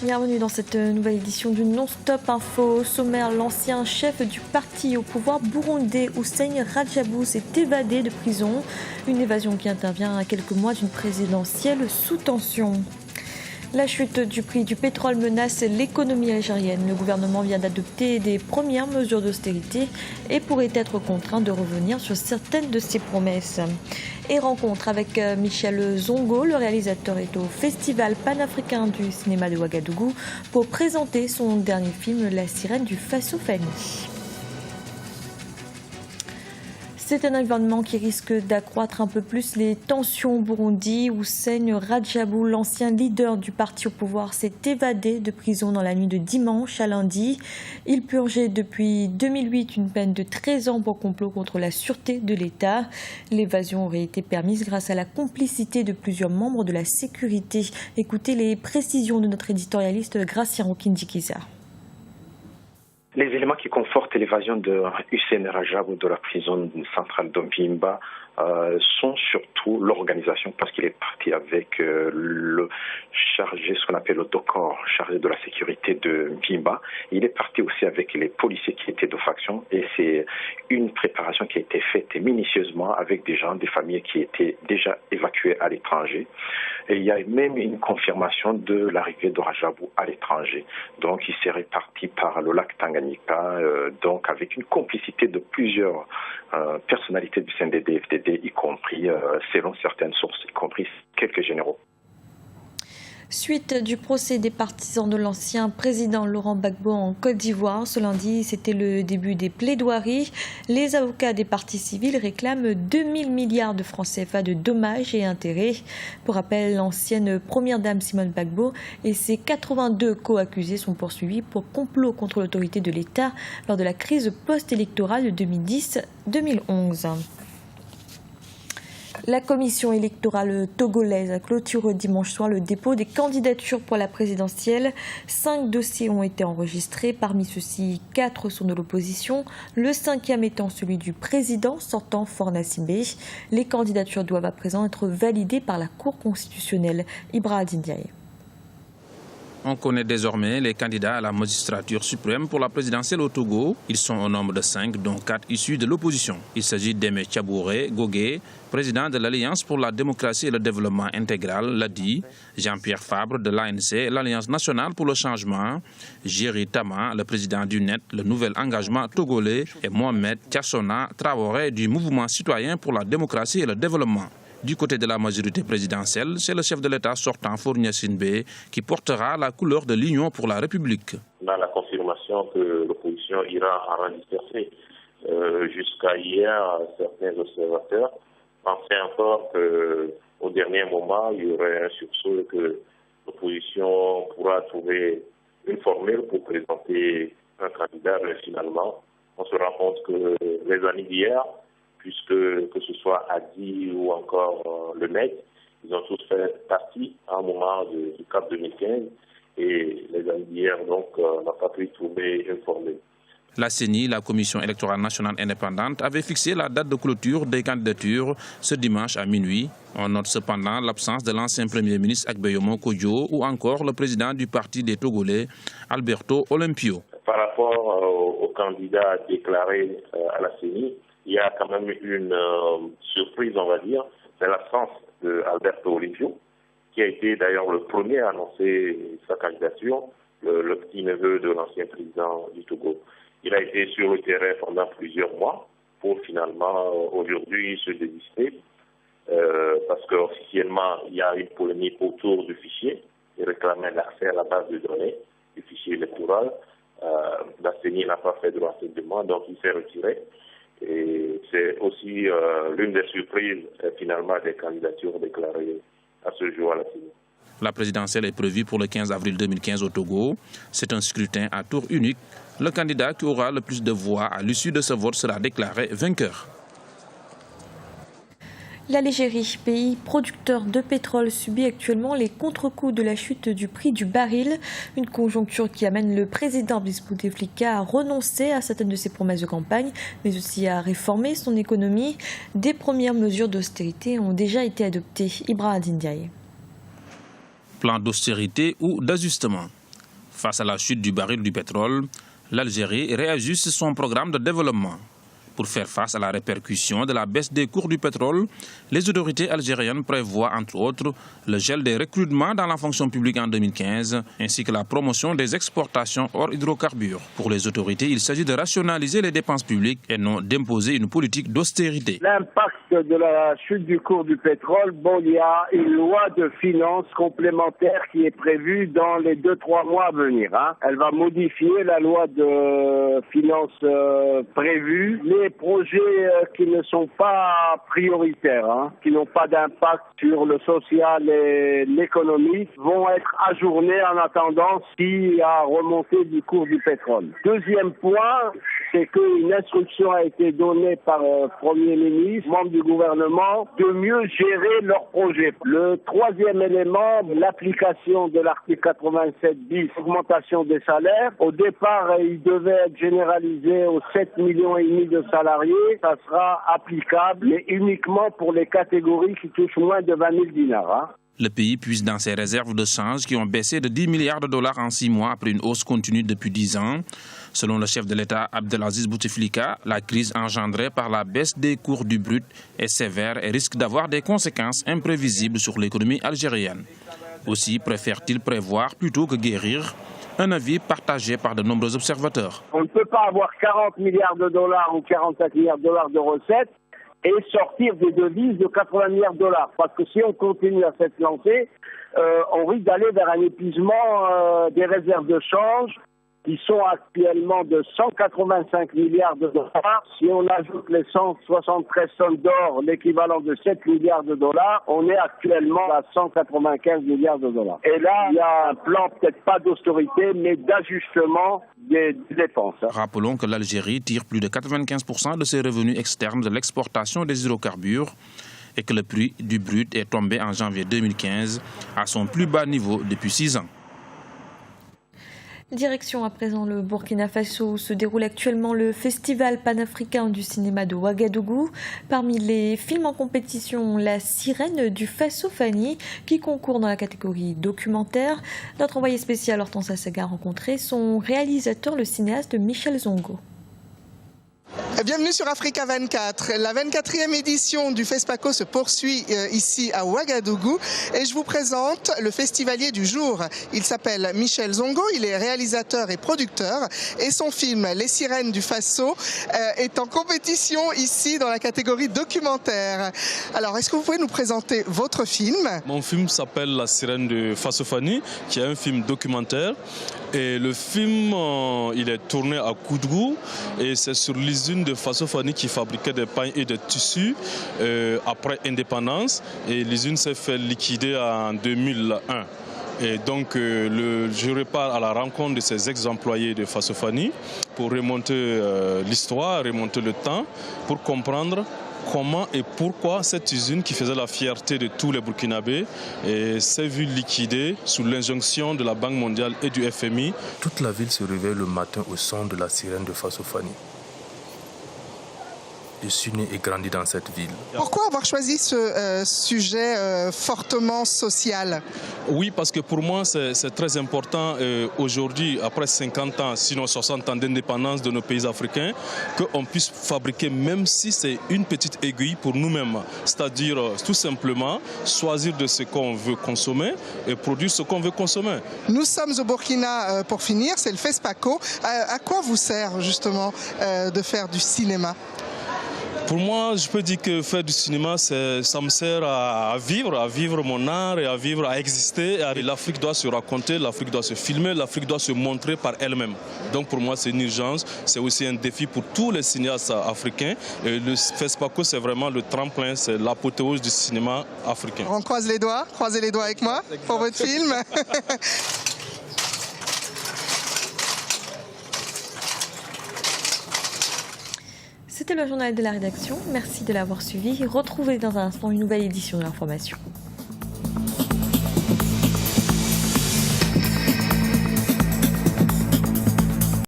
Bienvenue dans cette nouvelle édition du Non-Stop Info. Au sommaire, l'ancien chef du parti au pouvoir burundais, Hussein Radjabou, s'est évadé de prison. Une évasion qui intervient à quelques mois d'une présidentielle sous tension. La chute du prix du pétrole menace l'économie algérienne. Le gouvernement vient d'adopter des premières mesures d'austérité et pourrait être contraint de revenir sur certaines de ses promesses. Et rencontre avec Michel Zongo, le réalisateur est au Festival panafricain du cinéma de Ouagadougou pour présenter son dernier film, La sirène du Faso Fani. C'est un événement qui risque d'accroître un peu plus les tensions au Burundi. Hussein Radjabou, l'ancien leader du parti au pouvoir, s'est évadé de prison dans la nuit de dimanche à lundi. Il purgeait depuis 2008 une peine de 13 ans pour complot contre la sûreté de l'État. L'évasion aurait été permise grâce à la complicité de plusieurs membres de la sécurité. Écoutez les précisions de notre éditorialiste Gracien Rokindikiza. Les éléments qui confortent l'évasion de Hussein Radjabou de la prison centrale d'Ompimba sont surtout l'organisation, parce qu'il est parti avec le chargé, ce qu'on appelle le DOCOR, chargé de la sécurité de Mpimba. Il est parti aussi avec les policiers qui étaient de faction, et c'est une préparation qui a été faite minutieusement avec des gens, des familles qui étaient déjà évacuées à l'étranger. Et il y a même une confirmation de l'arrivée de Radjabou à l'étranger. Donc il serait parti par le lac Tanganyika, donc avec une complicité de plusieurs personnalités du CNDD-FDD, y compris, selon certaines sources, y compris quelques généraux. Suite du procès des partisans de l'ancien président Laurent Gbagbo en Côte d'Ivoire. Ce lundi, c'était le début des plaidoiries. Les avocats des parties civiles réclament 2000 milliards de francs CFA de dommages et intérêts. Pour rappel, l'ancienne première dame Simone Gbagbo et ses 82 co-accusés sont poursuivis pour complot contre l'autorité de l'État lors de la crise post-électorale de 2010-2011. La commission électorale togolaise a clôturé dimanche soir le dépôt des candidatures pour la présidentielle. 5 dossiers ont été enregistrés. Parmi ceux-ci, 4 sont de l'opposition. Le 5e étant celui du président sortant Forna Simbe. Les candidatures doivent à présent être validées par la Cour constitutionnelle. Ibra Ndiaye. On connaît désormais les candidats à la magistrature suprême pour la présidentielle au Togo. Ils sont au nombre de 5, dont 4 issus de l'opposition. Il s'agit d'Aimé Tchabouré Gogué, président de l'Alliance pour la démocratie et le développement intégral, l'ADI, Jean-Pierre Fabre de l'ANC, l'Alliance nationale pour le changement, Jéry Tama, le président du NET, le nouvel engagement togolais, et Mohamed Tiassona Traoré du mouvement citoyen pour la démocratie et le développement. Du côté de la majorité présidentielle, c'est le chef de l'État sortant Forna Simbe qui portera la couleur de l'Union pour la République. On a la confirmation que l'opposition ira à rang dispersé. Jusqu'à hier, certains observateurs pensaient encore qu'au dernier moment, il y aurait un sursaut et que l'opposition pourra trouver une formule pour présenter un candidat. Mais finalement, on se rend compte que les années d'hier, puisque que ce soit Adi ou encore le NEC, ils ont tous fait partie à un moment du CAP 2015 et les années d'hier donc n'ont pas pu trouver une formule. La CENI, la Commission électorale nationale indépendante, avait fixé la date de clôture des candidatures ce dimanche à minuit. On note cependant l'absence de l'ancien Premier ministre Agbeyomo Kodjo ou encore le président du Parti des Togolais, Alberto Olympio. Par rapport aux candidats déclarés à la CENI, il y a quand même une surprise, on va dire, c'est l'absence d'Alberto Olympio, qui a été d'ailleurs le premier à annoncer sa candidature, le petit-neveu de l'ancien président du Togo. Il a été sur le terrain pendant plusieurs mois pour finalement aujourd'hui se désister, parce qu'officiellement il y a une polémique autour du fichier. Il réclamait l'accès à la base de données du fichier électoral. La CENI n'a pas fait droit à cette demande, donc il s'est retiré. Et c'est aussi l'une des surprises finalement des candidatures déclarées à ce jour à la CENI. La présidentielle est prévue pour le 15 avril 2015 au Togo. C'est un scrutin à tour unique. Le candidat qui aura le plus de voix à l'issue de ce vote sera déclaré vainqueur. L'Algérie, pays producteur de pétrole, subit actuellement les contre-coups de la chute du prix du baril. Une conjoncture qui amène le président Brice Bouteflika à renoncer à certaines de ses promesses de campagne, mais aussi à réformer son économie. Des premières mesures d'austérité ont déjà été adoptées. Ibra Ndiaye. Plan d'austérité ou d'ajustement. Face à la chute du baril du pétrole, l'Algérie réajuste son programme de développement. Pour faire face à la répercussion de la baisse des cours du pétrole, les autorités algériennes prévoient entre autres le gel des recrutements dans la fonction publique en 2015 ainsi que la promotion des exportations hors hydrocarbures. Pour les autorités, il s'agit de rationaliser les dépenses publiques et non d'imposer une politique d'austérité. L'impact de la chute du cours du pétrole, il y a une loi de finances complémentaire qui est prévue dans les 2-3 mois à venir. Elle va modifier la loi de finances prévue. Les projets qui ne sont pas prioritaires, qui n'ont pas d'impact sur le social et l'économie, vont être ajournés en attendant s'il y a remontée du cours du pétrole. Deuxième point, c'est qu'une instruction a été donnée par le Premier ministre, membre du gouvernement, de mieux gérer leurs projets. Le troisième élément, l'application de l'article 87 bis, augmentation des salaires. Au départ, il devait être généralisé aux 7,5 millions de salariés. Ça sera applicable, mais uniquement pour les catégories qui touchent moins de 20 000 dinars. Le pays puise dans ses réserves de change qui ont baissé de 10 milliards de dollars en 6 mois après une hausse continue depuis 10 ans. Selon le chef de l'État Abdelaziz Bouteflika, la crise engendrée par la baisse des cours du brut est sévère et risque d'avoir des conséquences imprévisibles sur l'économie algérienne. Aussi préfère-t-il prévoir plutôt que guérir, un avis partagé par de nombreux observateurs. On ne peut pas avoir 40 milliards de dollars ou 45 milliards de dollars de recettes et sortir des devises de 80 milliards de dollars. Parce que si on continue à cette lancée, on risque d'aller vers un épuisement des réserves de change qui sont actuellement de 185 milliards de dollars. Si on ajoute les 173 tonnes d'or, l'équivalent de 7 milliards de dollars, on est actuellement à 195 milliards de dollars. Et là, il y a un plan, peut-être pas d'austérité, mais d'ajustement des dépenses. Rappelons que l'Algérie tire plus de 95% de ses revenus externes de l'exportation des hydrocarbures et que le prix du brut est tombé en janvier 2015 à son plus bas niveau depuis 6 ans. Direction à présent le Burkina Faso où se déroule actuellement le Festival panafricain du cinéma de Ouagadougou. Parmi les films en compétition, La Sirène du Faso Fani qui concourt dans la catégorie documentaire. Notre envoyé spécial Hortense Assaga a rencontré son réalisateur, le cinéaste Michel Zongo. Bienvenue sur Africa 24. La 24e édition du FESPACO se poursuit ici à Ouagadougou et je vous présente le festivalier du jour. Il s'appelle Michel Zongo, il est réalisateur et producteur et son film Les Sirènes du Faso est en compétition ici dans la catégorie documentaire. Alors, est-ce que vous pouvez nous présenter votre film? Mon film s'appelle La Sirène de Faso Fani, qui est un film documentaire. Et le film, il est tourné à Koudougou et c'est sur l'usine de Faso Fani qui fabriquait des pains et des tissus après indépendance. Et l'usine s'est fait liquider en 2001. Et donc, je repars à la rencontre de ces ex-employés de Faso Fani pour remonter l'histoire, remonter le temps, pour comprendre comment et pourquoi cette usine qui faisait la fierté de tous les Burkinabés s'est vue liquidée sous l'injonction de la Banque mondiale et du FMI. Toute la ville se réveille le matin au son de la sirène de Faso Fani. Je suis né et grandi dans cette ville. Pourquoi avoir choisi ce sujet fortement social? Oui, parce que pour moi, c'est très important aujourd'hui, après 50 ans, sinon 60 ans d'indépendance de nos pays africains, qu'on puisse fabriquer, même si c'est une petite aiguille pour nous-mêmes. C'est-à-dire, tout simplement, choisir de ce qu'on veut consommer et produire ce qu'on veut consommer. Nous sommes au Burkina pour finir, c'est le FESPACO. À quoi vous sert justement de faire du cinéma? Pour moi, je peux dire que faire du cinéma, ça me sert à vivre mon art et à exister. L'Afrique doit se raconter, l'Afrique doit se filmer, l'Afrique doit se montrer par elle-même. Donc pour moi, c'est une urgence, c'est aussi un défi pour tous les cinéastes africains. Et le FESPACO, c'est vraiment le tremplin, c'est l'apothéose du cinéma africain. On croisez les doigts avec moi pour votre film. C'était le journal de la rédaction. Merci de l'avoir suivi. Retrouvez dans un instant une nouvelle édition de l'information.